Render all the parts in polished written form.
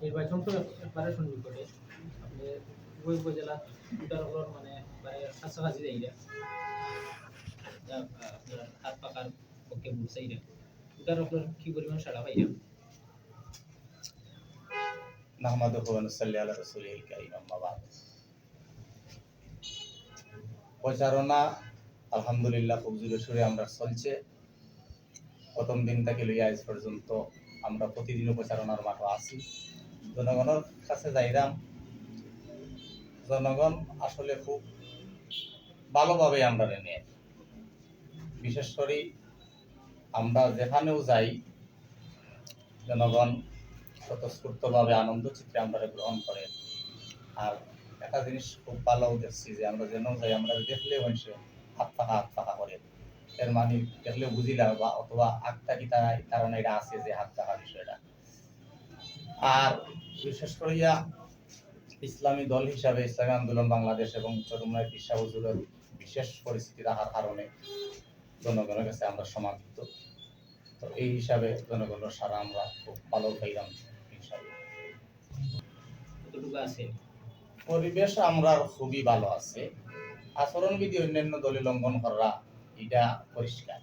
নির্বাচন তো একবারে সন্নিকটে আপনি ওই উপজেলা দুটার উপর মানে কাছাকাছি জায়গা আপনার হাত পাকার পক্ষে বুঝাই না দুটার উপর কি পরিমাণ সাড়া পাই না নাহমাদুহু ওয়া নুসাল্লি আলা রাসূলিল কারীম আম্মা বাদ। প্রচারণা আলহামদুলিল্লাহ খুব জোরে সোরে আমরা চলছে। প্রথম দিন থেকে লইয়া আজ পর্যন্ত আমরা প্রতিদিন প্রচারণার মাঠে আছি। জনগণের কাছে যাইরাম, জনগণ আসলে খুব ভালোভাবে আমরা নেয়। বিশেষ করে আমরা যেখানেও যাই জনগণ স্বতঃস্ফূর্তভাবে আনন্দ চিত্রে আমরা গ্রহণ করে। আর একটা জিনিস খুব ভালো দেখছি যে আমরা যেন যাই আমরা দেখলে মানুষে হাত পাকা করে, এর মানে দেখলে বুঝিলাম বা অথবা আটটা কি তারা এটা আছে যে হাত পাকা বিষয়টা। আর বিশেষ করিয়া ইসলামী দল হিসাবে ইসলামী আন্দোলন বাংলাদেশ এবং চরমনাই পীর সাহেব হুজুরের বিশেষ পরিস্থিতি রাখার কারণে জনগণের কাছে আমরা সমাদৃত। তো এই হিসাবে জনগণের সারা আমরা খুব ভালো পাইলাম। পরিবেশ আমরা খুবই ভালো আছে। আচরণবিধি অন্যান্য দলে লঙ্ঘন করা এটা পরিষ্কার,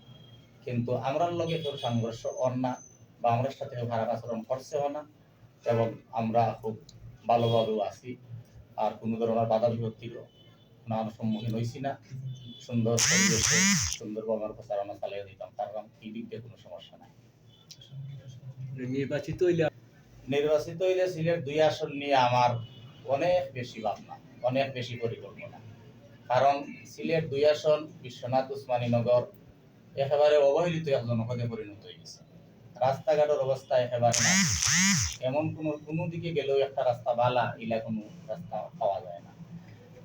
কিন্তু আমরা লগে তোর সংঘর্ষ অন না বা আমরা সাথে খারাপ আচরণ করছেও না, এবং আমরা খুব ভালোভাবেও আছি। আর কোনো ধরনের বাধা বিপত্তিরও সম্মুখীন হয়েছি না। সুন্দর পরিবেশে সুন্দরভাবে আমরা প্রচারণা চালিয়ে দিতাম, তার কারণ এই দিক দিয়ে কোনো সমস্যা নাই। নির্বাচিত হইলে সিলেট 2 আসন নিয়ে আমার অনেক বেশি ভাবনা, অনেক বেশি পরিকল্পনা। কারণ সিলেট 2 আসন বিশ্বনাথ উসমানীনগর একেবারে অবহেলিত এক জনপদে পরিণত হয়ে গেছে। রাস্তাঘাটের অবস্থা একেবারে না, এমন কোনো দিকে গেলেও একটা রাস্তা বালা ইলা কোনো রাস্তা পাওয়া যায় না।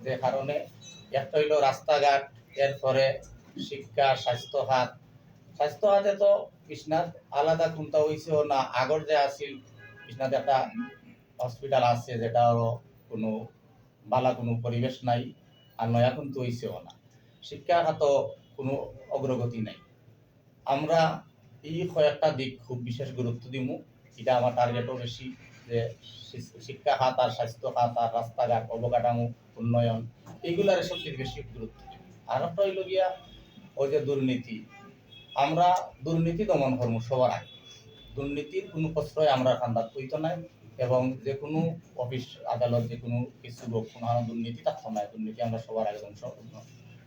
যে কারণে একটা হইল রাস্তাঘাট, এরপরে শিক্ষা, স্বাস্থ্য খাতে তো কৃষ্ণাত আলাদা কোনটা হয়েছেও না। আগর যে আসিল কৃষ্ণাতে একটা হসপিটাল আছে যেটারও কোনো বালা কোনো পরিবেশ নাই, আর নয়া কিন্তু হয়েছেও না। শিক্ষা খাত কোনো অগ্রগতি নাই। আমরা এই কয়েকটা দিক খুব বিশেষ গুরুত্ব দিব। এটা আমার টার্গেটও বেশি যে শিক্ষা খাত আর স্বাস্থ্য খাত আর রাস্তাঘাট অবকাঠামো উন্নয়ন এইগুলার সবচেয়ে বেশি গুরুত্ব দিব। আর একটা হইল গিয়া ওই যে দুর্নীতি, আমরা দুর্নীতি দমন করবো সবার আগে। দুর্নীতির কোনো প্রশ্রয় আমরা খান্দাত হইতো নাই, এবং যে কোনো অফিস আদালত যে কোনো কিছু লোক কোনো দুর্নীতি থাকতো না। দুর্নীতি আমরা সবার আগে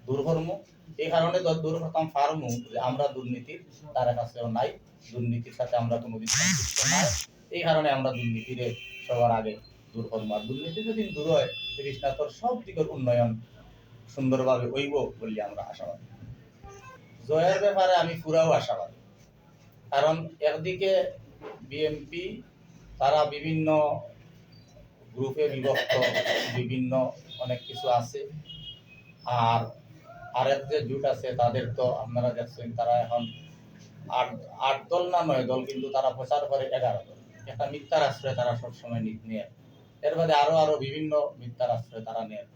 দূর করবো। এই কারণে দূর করতাম পারমু যে আমরা দুর্নীতির তার কাছেও নাই, দুর্নীতির সাথে আমরা কোনোদিন সংযুক্ত নাই। এই কারণে আমরা দুর্নীতির সবার আগে দূর করবো। আর দুর্নীতি যদি দূর হয় কৃষ্ণাতর সব দিকের উন্নয়ন সুন্দরভাবে হইব বলে আমরা আশাবাদী। জয়ের ব্যাপারে আমি পুরাও আশাবাদী। কারণ একদিকে বিএনপি তারা বিভিন্ন গ্রুপে বিভক্ত, বিভিন্ন অনেক কিছু আছে। আর আরেক যে জোট আছে তাদের তো আপনারা দেখছেন তারা এখন 8 দল না 9 দল, কিন্তু তারা প্রচার করে 11 দল। একটা মিথ্যার আশ্রয় তারা সবসময় নেয়। এর বাদে আরো বিভিন্ন মিথ্যার আশ্রয় তারা নেয়।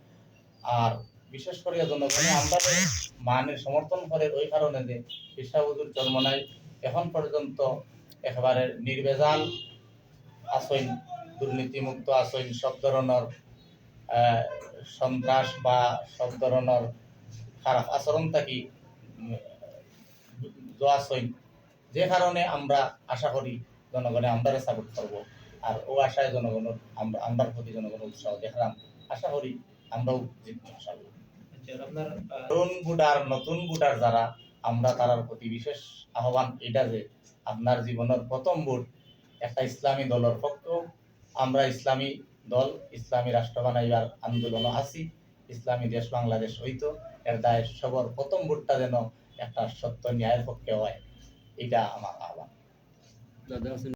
আর বিশেষ করে জনগণে আমরা মানের সমর্থন করে ওই কারণে যে পেশা হুজুর চরমনাই এখন পর্যন্ত একেবারে নির্ভেজাল আসইন, দুর্নীতিমুক্ত আসইন, সব ধরনের সন্ত্রাস বা সব ধরনের খারাপ আচরণ থাকি আসইন। যে কারণে আমরা আশা করি জনগণে আমরা সাপোর্ট করব। আর ও আশায় জনগণের আমরা প্রতি জনগণের উৎসাহ দেখালাম। আশা করি আমরাও জিতব ইনশাআল্লাহ। তরুণ ভোটার, নতুন ভোটার যারা, আমরা তার প্রতি বিশেষ আহ্বান এটা যে আপনার জীবনের প্রথম ভোট একটা ইসলামী দলের পক্ষে। আমরা ইসলামী দল, ইসলামী রাষ্ট্র বানাইবার আন্দোলন আছি। ইসলামী দেশ বাংলাদেশ হইতো, এর দায় সবার প্রথম ভোটটা যেন একটা সত্য ন্যায়ের পক্ষে হয়, এটা আমার আহ্বান।